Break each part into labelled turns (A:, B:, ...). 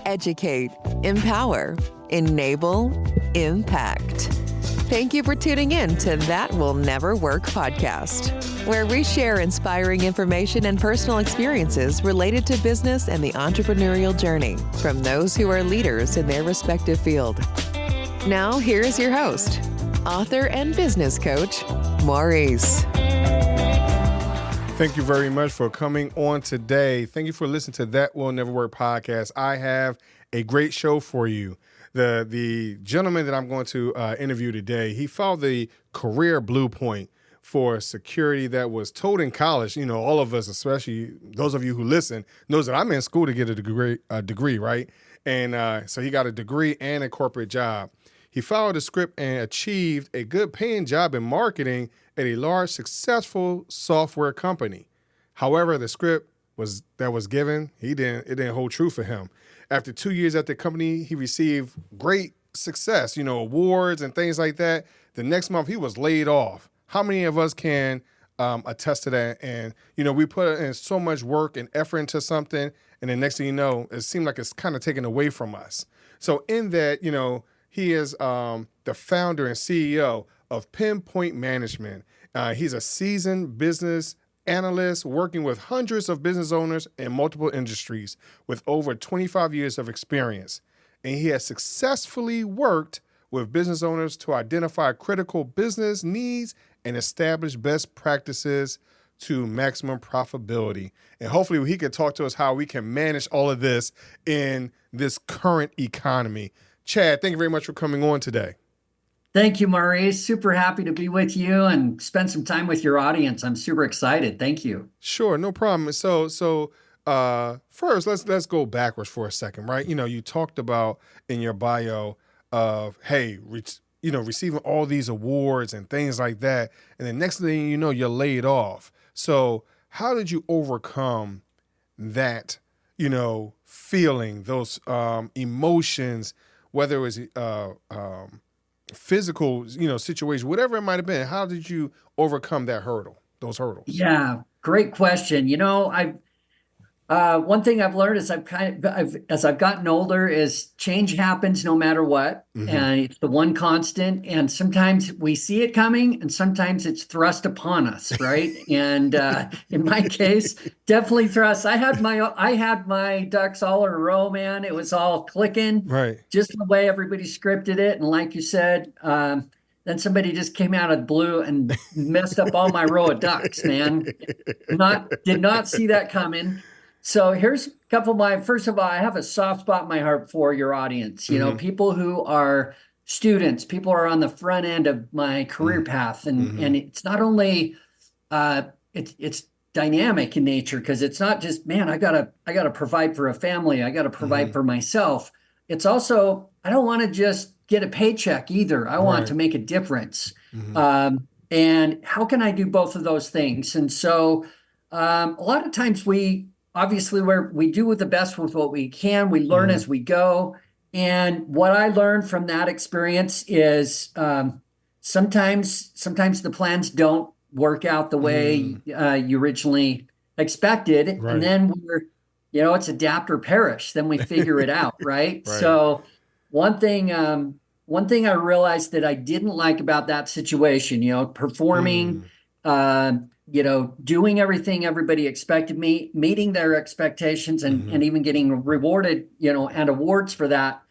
A: educate, empower, enable, impact. Thank you for tuning in to That Will Never Work podcast, where we share inspiring information and personal experiences related to business and the entrepreneurial journey from those who are leaders in their respective field. Now, here's your host, author and business coach, Maurice.
B: Thank you very much for coming on today. Thank you for listening to That Will Never Work podcast. I have a great show for you. The gentleman that I'm going to interview today, he followed the career blueprint for security that was taught in college. You know, all of us, especially those of you who listen, knows that I'm in school to get a degree, right? And so he got a degree and a corporate job. He followed the script and achieved a good paying job in marketing at a large, successful software company. However, the script that was given, it didn't hold true for him. After 2 years at the company, he received great success, awards and things like that. The next month, he was laid off. How many of us can attest to that? And, we put in so much work and effort into something, and the next thing you know, it seemed like it's kind of taken away from us. So in that, he is the founder and CEO of Pinpoint Management. He's a seasoned business analyst working with hundreds of business owners in multiple industries with over 25 years of experience. And he has successfully worked with business owners to identify critical business needs and establish best practices to maximum profitability. And hopefully he can talk to us how we can manage all of this in this current economy. Chad, thank you very much for coming on today.
C: Thank you, Maurice. Super happy to be with you and spend some time with your audience. I'm super excited. Thank you.
B: Sure, no problem. So first, let's go backwards for a second, right? You talked about in your bio of, receiving all these awards and things like that, and the next thing you know, you're laid off. So how did you overcome that, feeling, those emotions, whether it was physical, situation, whatever it might have been? How did you overcome those hurdles?
C: Yeah, great question. One thing I've learned is as I've gotten older is change happens no matter what. Mm-hmm. And it's the one constant. And sometimes we see it coming and sometimes it's thrust upon us. Right. And in my case, definitely thrust. I had my ducks all in a row, man. It was all clicking, right? Just the way everybody scripted it. And like you said, then somebody just came out of the blue and messed up all my row of ducks, man. Did not see that coming. So here's a couple of first of all, I have a soft spot in my heart for your audience, mm-hmm. People who are students, people who are on the front end of my career path. And it's not only, it's dynamic in nature, because it's not just, man, I gotta provide for a family. I gotta provide for myself. It's also, I don't want to just get a paycheck either. I want to make a difference. Mm-hmm. And how can I do both of those things? And so a lot of times we do the best with what we can. We learn as we go. And what I learned from that experience is sometimes the plans don't work out the way you originally expected. Right. And then it's adapt or perish. Then we figure it out, right? So one thing I realized that I didn't like about that situation, performing, doing everything everybody expected me, meeting their expectations and even getting rewarded, and awards for that,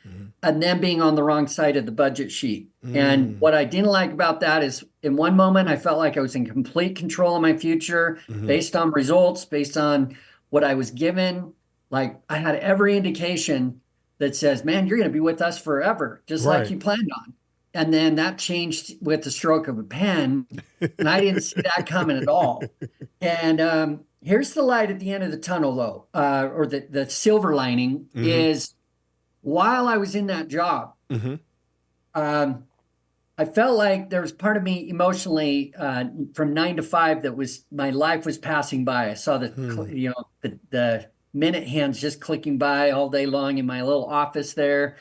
C: and then being on the wrong side of the budget sheet. And what I didn't like about that is in one moment, I felt like I was in complete control of my future based on results, based on what I was given. Like I had every indication that says, man, you're going to be with us forever, just like you planned on. And then that changed with the stroke of a pen, and I didn't see that coming at all. And here's the light at the end of the tunnel, though, or the silver lining is while I was in that job, I felt like there was part of me emotionally from 9 to 5 my life was passing by. I saw the minute hands just clicking by all day long in my little office there.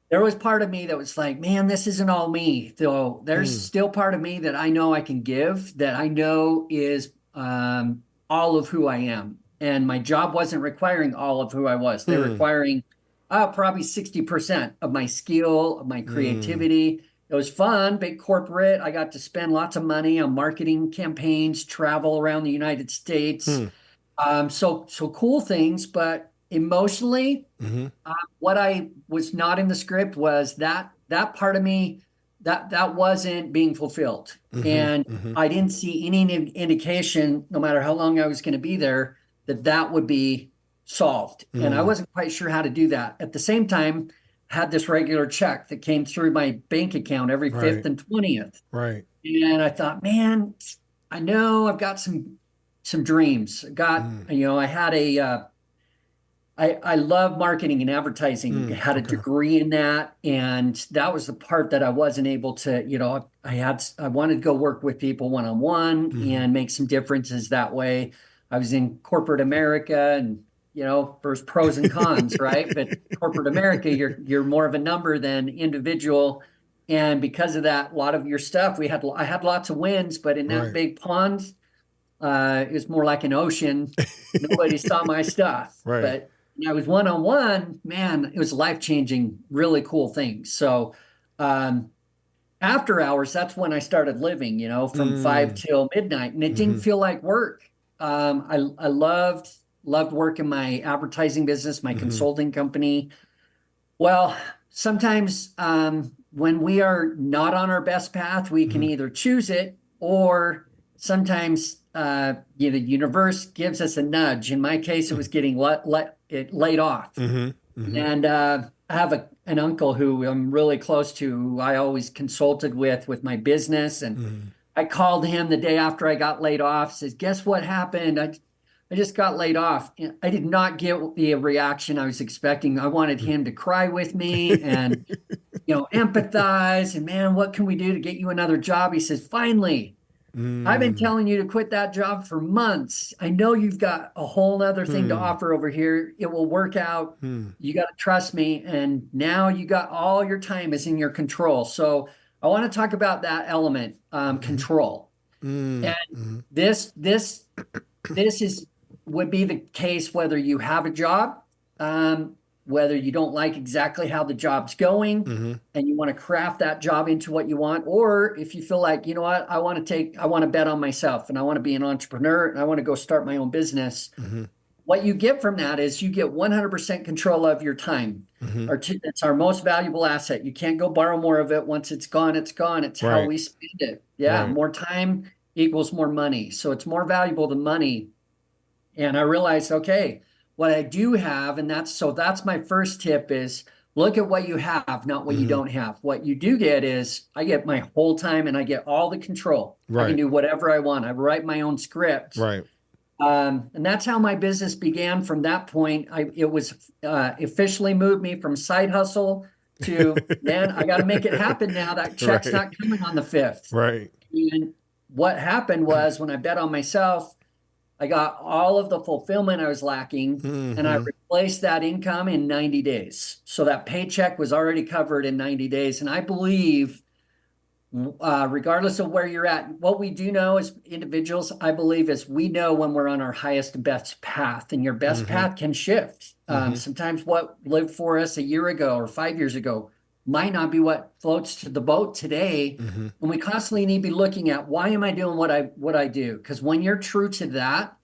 C: There was part of me that was like, man, this isn't all me. Though there's still part of me that I know I can give, that I know is all of who I am. And my job wasn't requiring all of who I was. They're requiring probably 60% of my skill, of my creativity. It was fun, big corporate. I got to spend lots of money on marketing campaigns, travel around the United States. So cool things, but emotionally, what I was not in the script was that part of me that wasn't being fulfilled, and I didn't see any indication, no matter how long I was going to be there, that would be solved, and I wasn't quite sure how to do that. At the same time, had this regular check that came through my bank account every 5th and 20th,
B: Right.
C: and I thought, man, I know I've got some dreams. I had I love marketing and advertising. I had a degree in that, and that was the part that I wasn't able to, I wanted to go work with people one-on-one and make some differences that way. I was in corporate America, and there's pros and cons, right? But corporate America, you're more of a number than individual. And because of that, a lot of your stuff, I had lots of wins, but in that big pond, it was more like an ocean. Nobody saw my stuff.
B: Right.
C: But when I was one-on-one, man, it was life-changing, really cool things. So after hours, that's when I started living, from 5 till midnight, and it didn't feel like work. I loved working my advertising business, my consulting company. Well, sometimes when we are not on our best path, we can either choose it, or sometimes the universe gives us a nudge. In my case, it was getting laid off. And I have an uncle who I'm really close to, who I always consulted with my business. And I called him the day after I got laid off, says, guess what happened? I just got laid off. I did not get the reaction I was expecting. I wanted him to cry with me and, empathize. And man, what can we do to get you another job? He says, finally. I've been telling you to quit that job for months. I know you've got a whole other thing to offer over here. It will work out. You got to trust me. And now you got all your time is in your control. So I want to talk about that element, control. And this would be the case whether you have a job, whether you don't like exactly how the job's going and you want to craft that job into what you want, or if you feel like, you know what, I want to bet on myself and I want to be an entrepreneur and I want to go start my own business. What you get from that is you get 100% control of your time. It's our most valuable asset. You can't go borrow more of it. Once it's gone, it's gone. It's how we spend it. Yeah. More time equals more money. So it's more valuable than money. And I realized, okay, what I do have, and that's my first tip, is look at what you have, not what you don't have. What you do get is I get my whole time and I get all the control. I can do whatever I want. I write my own script. And that's how my business began. From that point, it was officially moved me from side hustle to, man, I got to make it happen now. That check's not coming on the 5th. And what happened was, when I bet on myself, I got all of the fulfillment I was lacking, and I replaced that income in 90 days. So that paycheck was already covered in 90 days. And I believe, regardless of where you're at, what we do know as individuals, I believe, is we know when we're on our highest and best path, and your best path can shift. Sometimes what lived for us a year ago or 5 years ago might not be what floats to the boat today. And we constantly need to be looking at, why am I doing what I do? Because when you're true to that,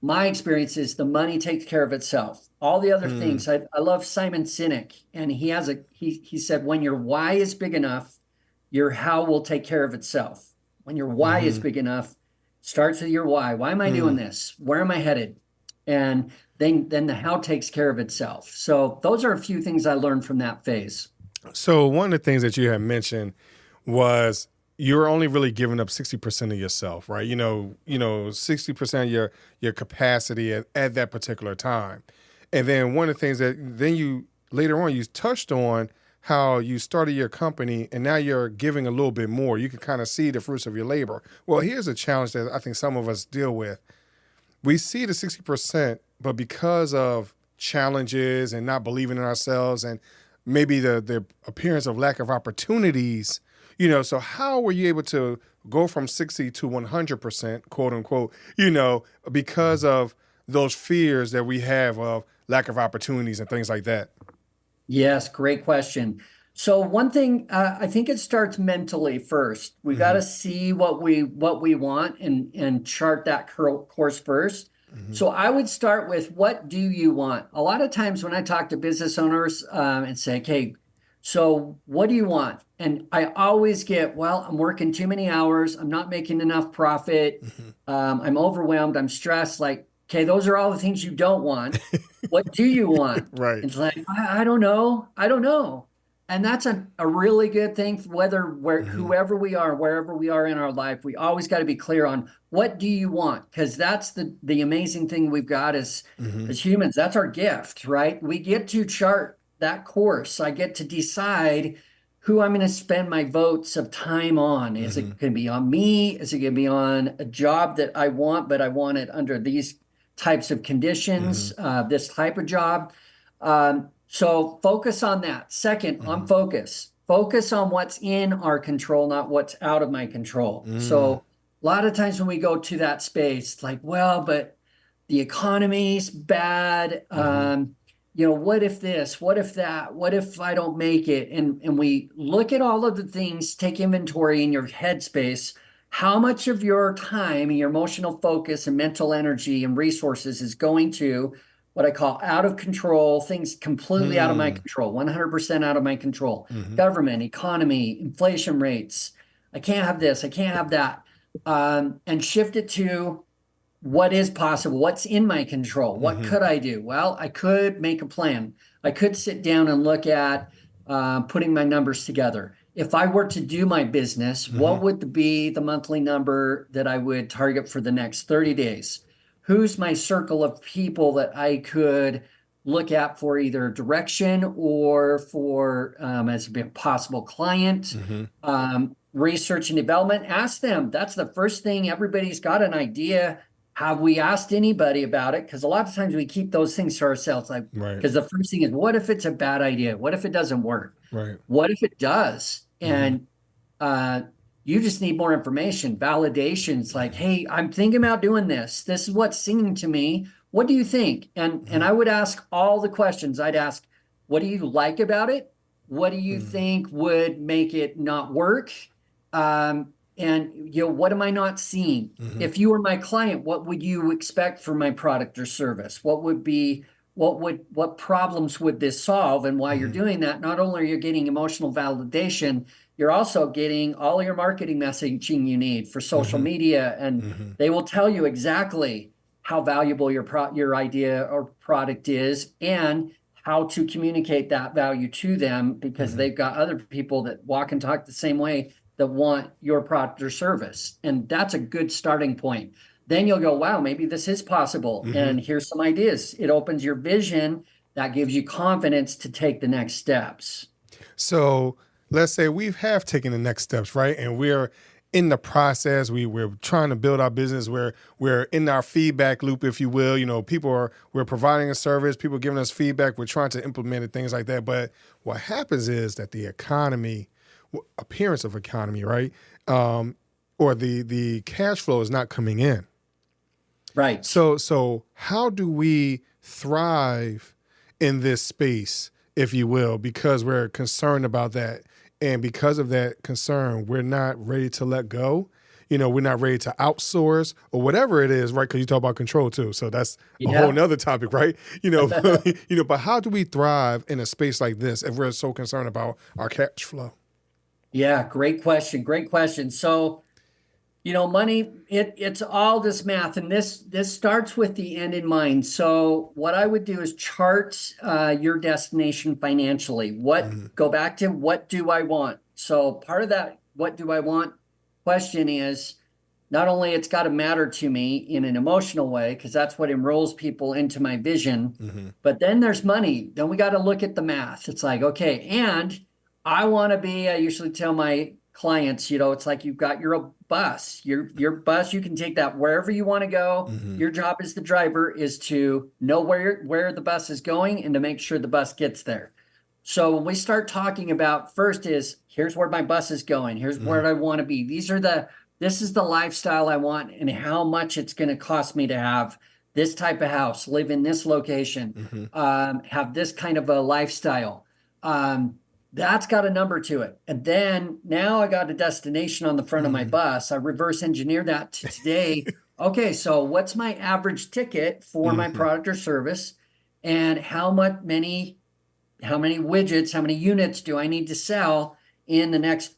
C: my experience is the money takes care of itself. All the other things, I love Simon Sinek, and he said, when your why is big enough, your how will take care of itself. When your why is big enough, starts with your why. Why am I doing this? Where am I headed? And then the how takes care of itself. So those are a few things I learned from that phase.
B: So one of the things that you had mentioned was you're only really giving up 60% of yourself, right? 60% of your capacity at that particular time. And then one of the things that then you later on you touched on how you started your company and now you're giving a little bit more. You can kind of see the fruits of your labor. Well, here's a challenge that I think some of us deal with. We see the 60%, but because of challenges and not believing in ourselves and maybe the appearance of lack of opportunities, so how were you able to go from 60 to 100%, quote unquote, because of those fears that we have of lack of opportunities and things like that?
C: Yes, great question. So one thing, I think it starts mentally first. We got
B: Hmm.
C: to see what we want and chart that course first.
B: Hmm.
C: So I would start with what do you want? A lot of times when I talk to business owners and say, okay, so what do you want? And I always get, well, I'm working too many hours. I'm not making enough profit.
B: Hmm.
C: I'm overwhelmed. I'm stressed. Like, okay, those are all the things you don't want. What do you want?
B: Right.
C: It's like, I don't know. I don't know. And that's a really good thing for
B: Hmm.
C: whoever we are, wherever we are in our life, we always got to be clear on what do you want? Because that's the amazing thing we've got
B: Hmm.
C: as humans. That's our gift, right? We get to chart that course. I get to decide who I'm going to spend my votes of time on. Is
B: Hmm.
C: it going to be on me? Is it going to be on a job that I want, but I want it under these types of conditions,
B: Hmm.
C: this type of job? So focus on that. Second, on
B: Hmm.
C: focus. Focus on what's in our control, not what's out of my control.
B: Mm.
C: So a lot of times when we go to that space, like, well, but the economy's bad.
B: Hmm.
C: What if this? What if that? What if I don't make it? And we look at all of the things, take inventory in your headspace. How much of your time and your emotional focus and mental energy and resources is going to what I call out of control, things completely out of my
B: Hmm.
C: control, 100% out of my control.
B: Hmm.
C: Government, economy, inflation rates. I can't have this. I can't have that. And shift it to what is possible, what's in my control, what
B: Hmm.
C: could I do? Well, I could make a plan. I could sit down and look at putting my numbers together. If I were to do my business,
B: Hmm.
C: what would be the monthly number that I would target for the next 30 days? Who's my circle of people that I could look at for either direction or for as a possible client?
B: Hmm.
C: Research and development, ask them. That's the first thing. Everybody's got an idea. Have we asked anybody about it? Because a lot of times we keep those things to ourselves. Like,
B: Right.
C: because the first thing is, what if it's a bad idea? What if it doesn't work?
B: Right.
C: What if it does?
B: Hmm.
C: And uh, you just need more information, validations. Like,
B: Hmm.
C: hey, I'm thinking about doing this. This is what's singing to me. What do you think? And I would ask all the questions. I'd ask, what do you like about it? What do you
B: Hmm.
C: think would make it not work? And what am I not seeing?
B: Hmm.
C: If you were my client, what would you expect from my product or service? What problems would this solve? And while you're
B: Hmm.
C: doing that, not only are you getting emotional validation, you're also getting all your marketing messaging you need for social
B: Hmm.
C: media, and
B: Hmm.
C: they will tell you exactly how valuable your idea or product is and how to communicate that value to them because
B: Hmm.
C: they've got other people that walk and talk the same way that want your product or service. And that's a good starting point. Then you'll go, wow, maybe this is possible.
B: Hmm.
C: And here's some ideas. It opens your vision. That gives you confidence to take the next steps.
B: So let's say we have taken the next steps, right? And we're in the process. We're trying to build our business. We're in our feedback loop, if you will. We're providing a service, people giving us feedback. We're trying to implement it, things like that. But what happens is that the economy, appearance of economy, right? Or the cash flow is not coming in.
C: Right.
B: So how do we thrive in this space, if you will, because we're concerned about that, and because of that concern, we're not ready to let go. We're not ready to outsource or whatever it is, right? Because you talk about control too, so that's a whole
C: Yeah.
B: nother topic, right? But how do we thrive in a space like this if we're so concerned about our cash flow?
C: Yeah. Great question. Great question. So, money, it's all this math, and this starts with the end in mind. So what I would do is chart your destination financially.
B: Mm-hmm.
C: Go back to what do I want? So part of that what do I want question is not only it's got to matter to me in an emotional way, because that's what enrolls people into my vision,
B: Mm-hmm.
C: but then there's money. Then we got to look at the math. It's like, okay, and I usually tell my clients, it's like you've got your bus. Your bus, you can take that wherever you want to go.
B: Mm-hmm.
C: Your job as the driver is to know where the bus is going and to make sure the bus gets there. So when we start talking about first is here's where my bus is going, here's
B: Mm-hmm.
C: where I want to be. This is the lifestyle I want and how much it's going to cost me to have this type of house, live in this location,
B: Mm-hmm.
C: have this kind of a lifestyle. That's got a number to it. And then now I got a destination on the front of my bus. I reverse engineer that to today. Okay, so what's my average ticket for my product or service? And many widgets, how many units do I need to sell in the next,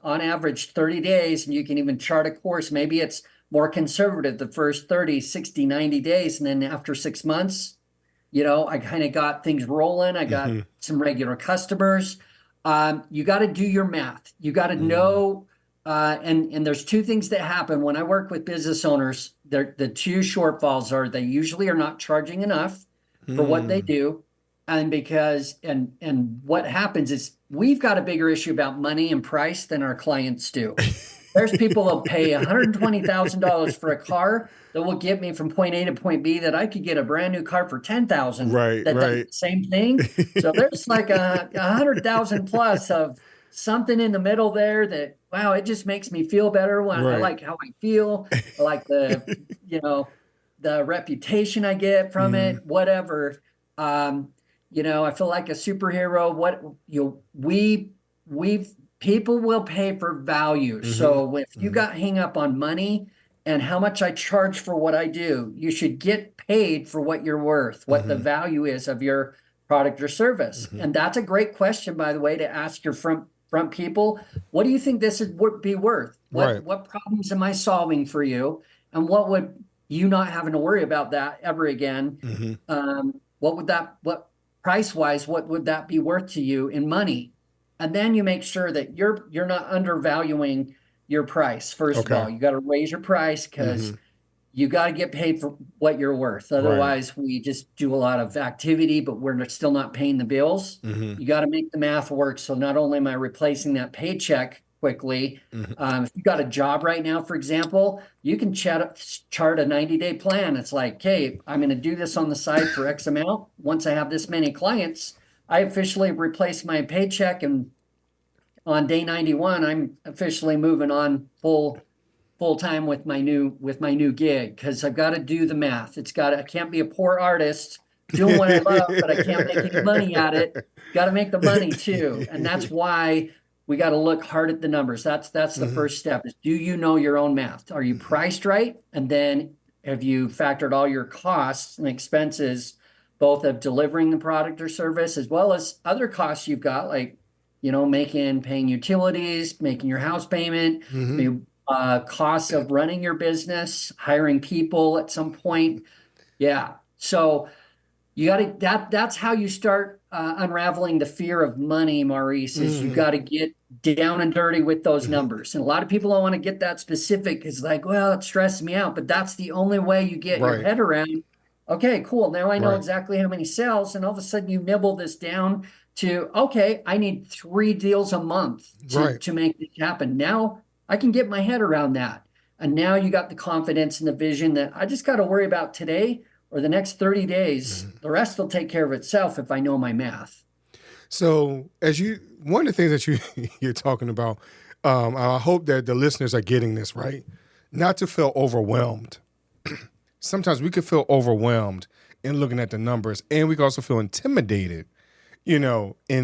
C: on average, 30 days? And you can even chart a course. Maybe it's more conservative, the first 30, 60, 90 days. And then after 6 months, I kind of got things rolling. I got some regular customers. You got to do your math. You got to know, and there's two things that happen when I work with business owners. The two shortfalls are they usually are not charging enough for what they do. And what happens is we've got a bigger issue about money and price than our clients do. There's people that'll pay $120,000 for a car that will get me from point A to point B that I could get a brand new car for $10,000.
B: Right,
C: That does
B: right.
C: the same thing. So there's like 100,000 plus of something in the middle there that, wow, it just makes me feel better when I
B: Right.
C: like how I feel. I like the reputation I get from it, whatever. I feel like a superhero. People will pay for value. So if you got hung up on money and how much I charge for what I do, you should get paid for what you're worth, what the value is of your product or service. And that's a great question, by the way, to ask your front people. What do you think this would be worth? What problems am I solving for you? And what would you not having to worry about that ever again? What price wise, what would that be worth to you in money? And then you make sure that you're not undervaluing your price. First of all, you got to raise your price because you got to get paid for what you're worth. Otherwise, we just do a lot of activity, but we're still not paying the bills. You got to make the math work. So not only am I replacing that paycheck quickly, if you got a job right now, for example, you can chart a 90-day plan. It's like, okay, I'm going to do this on the side for X amount. Once I have this many clients, I officially replaced my paycheck, and on day 91, I'm officially moving on full time with my new gig because I've got to do the math. I can't be a poor artist doing what I love, but I can't make any money at it. Got to make the money too, and that's why we got to look hard at the numbers. That's the first step. Is do you know your own math? Are you priced right? And then have you factored all your costs and expenses, both of delivering the product or service as well as other costs you've got, like, paying utilities, making your house payment, costs of running your business, hiring people at some point. Yeah. So you got to, that's how you start unraveling the fear of money, Maurice, is you got to get down and dirty with those numbers. And a lot of people don't want to get that specific. It's like, well, it stresses me out, but that's the only way you get your head around. Okay, cool. Now I know exactly how many sales, and all of a sudden you nibble this down to, okay, I need 3 deals a month to make this happen. Now I can get my head around that. And now you got the confidence and the vision that I just got to worry about today or the next 30 days. The rest will take care of itself if I know my math.
B: So one of the things that you're talking about, I hope that the listeners are getting this right, not to feel overwhelmed. Sometimes we could feel overwhelmed in looking at the numbers, and we can also feel intimidated, in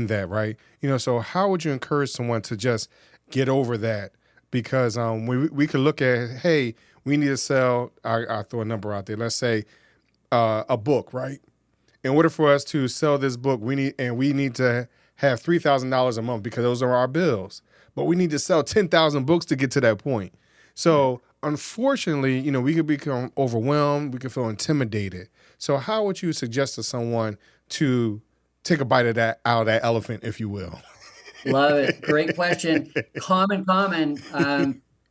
B: that, right? So how would you encourage someone to just get over that? Because we could look at, hey, we need to sell, I'll throw a number out there, let's say a book, right? In order for us to sell this book, we need to have $3,000 a month because those are our bills. But we need to sell 10,000 books to get to that point. So unfortunately, we could become overwhelmed. We could feel intimidated. So how would you suggest to someone to take a bite of out of that elephant, if you will?
C: Love it. Great question. Common.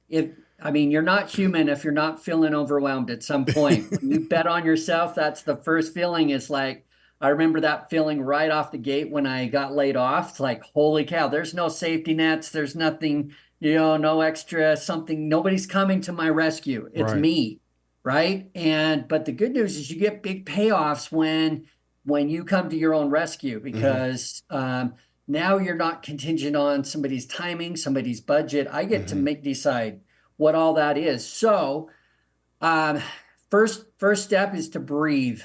C: You're not human if you're not feeling overwhelmed at some point. When you bet on yourself, that's the first feeling. Is like, I remember that feeling right off the gate when I got laid off. It's like, holy cow, there's no safety nets. There's nothing, no extra something. Nobody's coming to my rescue. It's me. Right. But the good news is you get big payoffs when you come to your own rescue, because now you're not contingent on somebody's timing, somebody's budget. I get to decide what all that is. So first step is to breathe.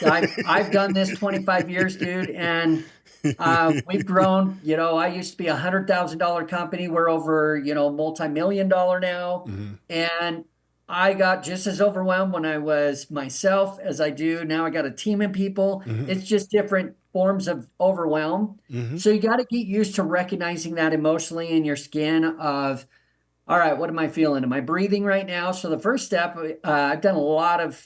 C: I've done this 25 years, dude, and We've grown, I used to be $100,000 company. We're over, multi-million-dollar now. And I got just as overwhelmed when I was myself as I do now. I got a team of people. It's just different forms of overwhelm. So you got to get used to recognizing that emotionally in your skin of, all right, what am I feeling? Am I breathing right now? So the first step, I've done a lot of,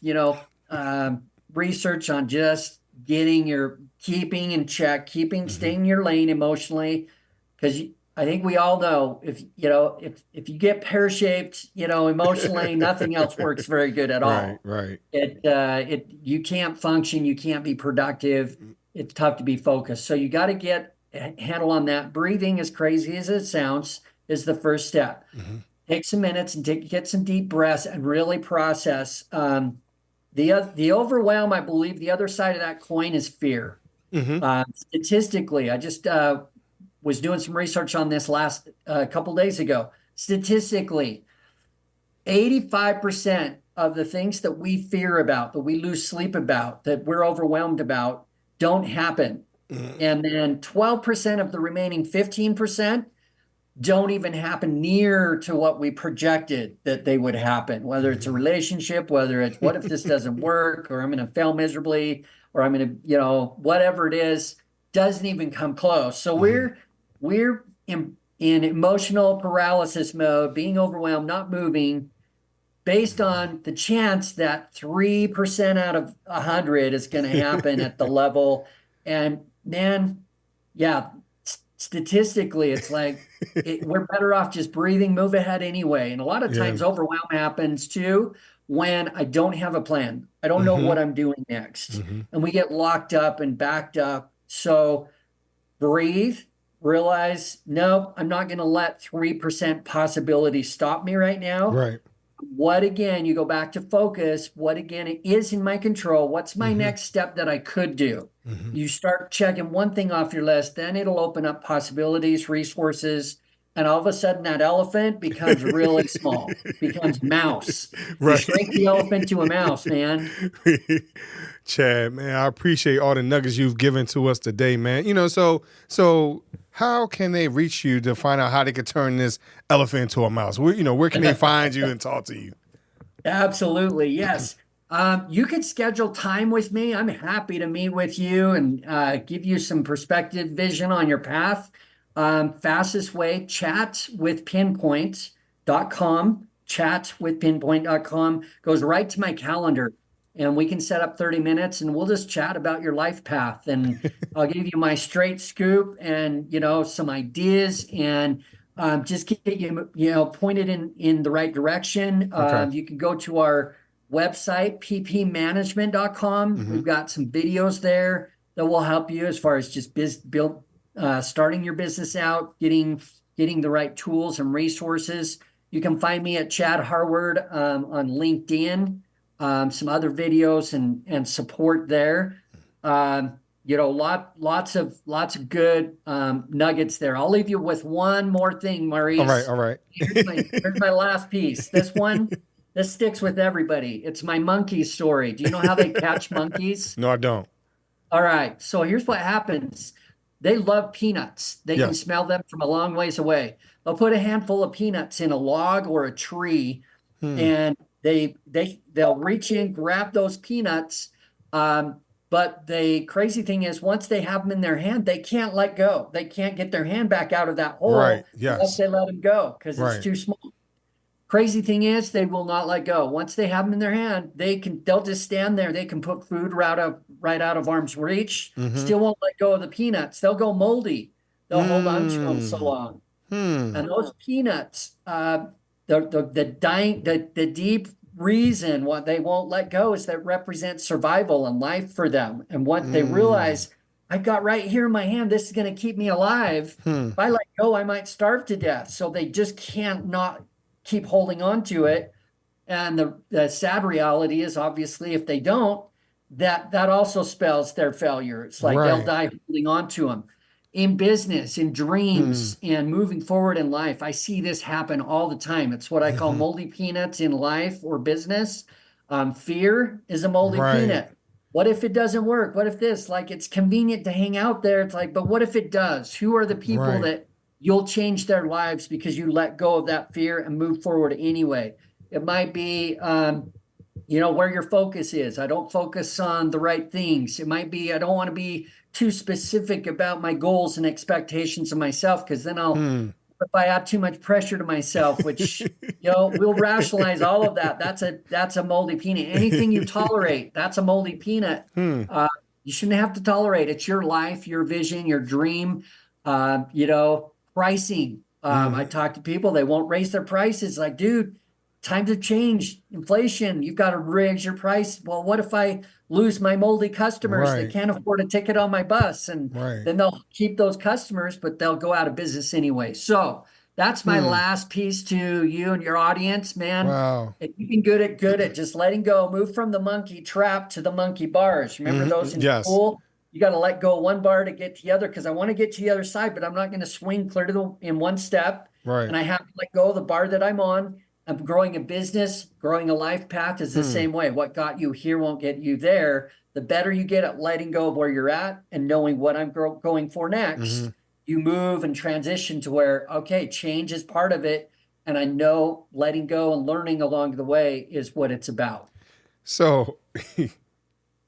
C: research on just keeping in check, staying in your lane emotionally. Because I think we all know if you get pear-shaped, emotionally, nothing else works very good at all.
B: Right.
C: You can't function, you can't be productive. It's tough to be focused. So you got to get a handle on that. Breathing, as crazy as it sounds, is the first step. Take some minutes and get some deep breaths and really process. The overwhelm, I believe, the other side of that coin is fear. Statistically, I just was doing some research on this last couple days ago. Statistically, 85% of the things that we fear about, that we lose sleep about, that we're overwhelmed about, don't happen. And then 12% of the remaining 15% don't even happen near to what we projected that they would happen, whether it's a relationship, whether it's what if this doesn't work, or I'm going to fail miserably, or I'm going to, whatever it is, doesn't even come close. So we're in emotional paralysis mode, being overwhelmed, not moving, based on the chance that 3% out of 100 is going to happen at the level. And man, yeah, statistically, it's like we're better off just breathing, move ahead anyway. And a lot of times overwhelm happens too when I don't have a plan. I don't know what I'm doing next. And we get locked up and backed up. So breathe, realize, no, I'm not going to let 3% possibility stop me right now.
B: Right.
C: What again, you go back to focus, what again is in my control? What's my next step that I could do? You start checking one thing off your list, then it'll open up possibilities, resources, and all of a sudden that elephant becomes really small, becomes mouse.
B: Right.
C: You shrink the elephant to a mouse, man.
B: Chad, man, I appreciate all the nuggets you've given to us today, man. So how can they reach you to find out how they could turn this elephant into a mouse? Where can they find you and talk to you?
C: Absolutely, yes. You could schedule time with me. I'm happy to meet with you and give you some perspective, vision on your path. Fastest way, chatwithpinpoint.com. Chatwithpinpoint.com goes right to my calendar. And we can set up 30 minutes and we'll just chat about your life path. And I'll give you my straight scoop and, some ideas and just get you, pointed in the right direction.
B: Okay.
C: You can go to our website, ppmanagement.com. We've got some videos there that will help you as far as just starting your business out, getting the right tools and resources. You can find me at Chad Harward on LinkedIn. Some other videos and support there. Lots of good nuggets there. I'll leave you with one more thing, Maurice.
B: All right.
C: Here's my last piece. This sticks with everybody. It's my monkey story. Do you know how they catch monkeys?
B: No, I don't.
C: All right. So here's what happens. They love peanuts. They can smell them from a long ways away. They'll put a handful of peanuts in a log or a tree, and they'll reach in, grab those peanuts. But the crazy thing is, once they have them in their hand, they can't let go. They can't get their hand back out of that hole unless they let them go because it's too small. Crazy thing is, they will not let go. Once they have them in their hand, they'll just stand there. They can put food right out of arm's reach. Still won't let go of the peanuts. They'll go moldy. They'll hold on to them so long. And those peanuts, the deep reason why they won't let go is that represents survival and life for them. And what they realize, I got right here in my hand, this is going to keep me alive. If I let go, I might starve to death. So they just can't not keep holding on to it. And the sad reality is, obviously, if they don't, that also spells their failure. It's like they'll die holding on to them. In business, in dreams, and moving forward in life, I see this happen all the time. It's what I call moldy peanuts in life or business. Fear is a moldy peanut. what if it doesn't work? What if this? Like, it's convenient to hang out there. It's like, but what if it does? Who are the people
B: Right.
C: that you'll change their lives because you let go of that fear and move forward anyway? It might be, where your focus is. I don't focus on the right things. It might be, I don't want to be too specific about my goals and expectations of myself, because then if I add too much pressure to myself, which, we'll rationalize all of that. That's a moldy peanut. Anything you tolerate, that's a moldy peanut. You shouldn't have to tolerate. It's your life, your vision, your dream, pricing. I talk to people, they won't raise their prices. Like, dude, times have changed. Inflation, you've got to raise your price. Well, what if I lose my moldy customers that can't afford a ticket on my bus? And then they'll keep those customers, but they'll go out of business anyway. So that's my last piece to you and your audience, man.
B: Wow.
C: If you can good at just letting go, move from the monkey trap to the monkey bars. Remember those in school? You got to let go one bar to get to the other, because I want to get to the other side, but I'm not going to swing clear to in one step.
B: Right.
C: And I have to let go of the bar that I'm on. I'm growing a business, growing a life path is the same way. What got you here won't get you there. The better you get at letting go of where you're at and knowing what I'm going for next, you move and transition to where, okay, change is part of it. And I know letting go and learning along the way is what it's about.
B: So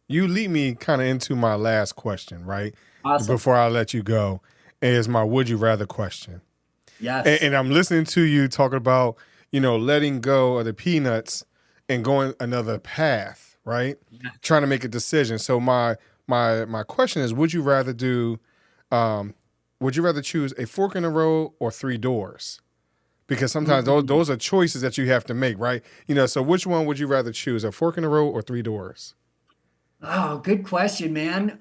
B: you lead me kind of into my last question, right?
C: Awesome.
B: Before I let you go, is my would you rather question.
C: Yes.
B: And I'm listening to you talking about, letting go of the peanuts and going another path, right? Yeah. Trying to make a decision. So my question is, would you rather choose a fork in the road or 3 doors? Because sometimes those are choices that you have to make, right? So which one would you rather choose, a fork in the road or 3 doors?
C: Oh, good question, man.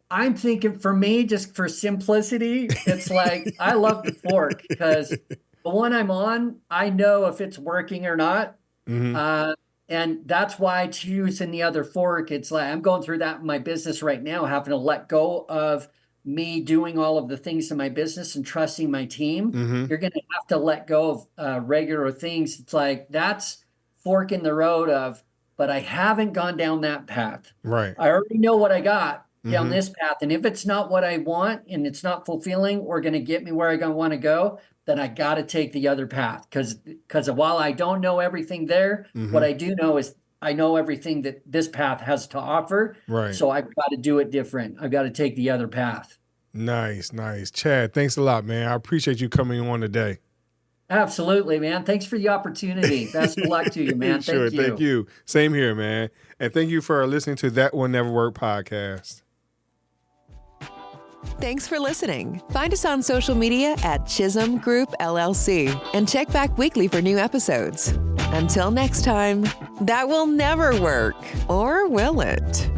C: I'm thinking, for me, just for simplicity, it's like, I love the fork, because the one I'm on, I know if it's working or not. And that's why I choose in the other fork. It's like, I'm going through that in my business right now, having to let go of me doing all of the things in my business and trusting my team. You're going to have to let go of regular things. It's like, that's fork in the road of, but I haven't gone down that path.
B: Right.
C: I already know what I got down this path. And if it's not what I want and it's not fulfilling or going to get me where I want to go, then I got to take the other path. Because while I don't know everything there, what I do know is I know everything that this path has to offer.
B: Right.
C: So I've got to do it different. I've got to take the other path.
B: Nice. Chad, thanks a lot, man. I appreciate you coming on today.
C: Absolutely, man. Thanks for the opportunity. Best of luck to you, man.
B: Sure, thank you. Same here, man. And thank you for listening to That Will Never Work podcast.
A: Thanks for listening. Find us on social media at Chisholm Group LLC and check back weekly for new episodes. Until next time, that will never work, or will it?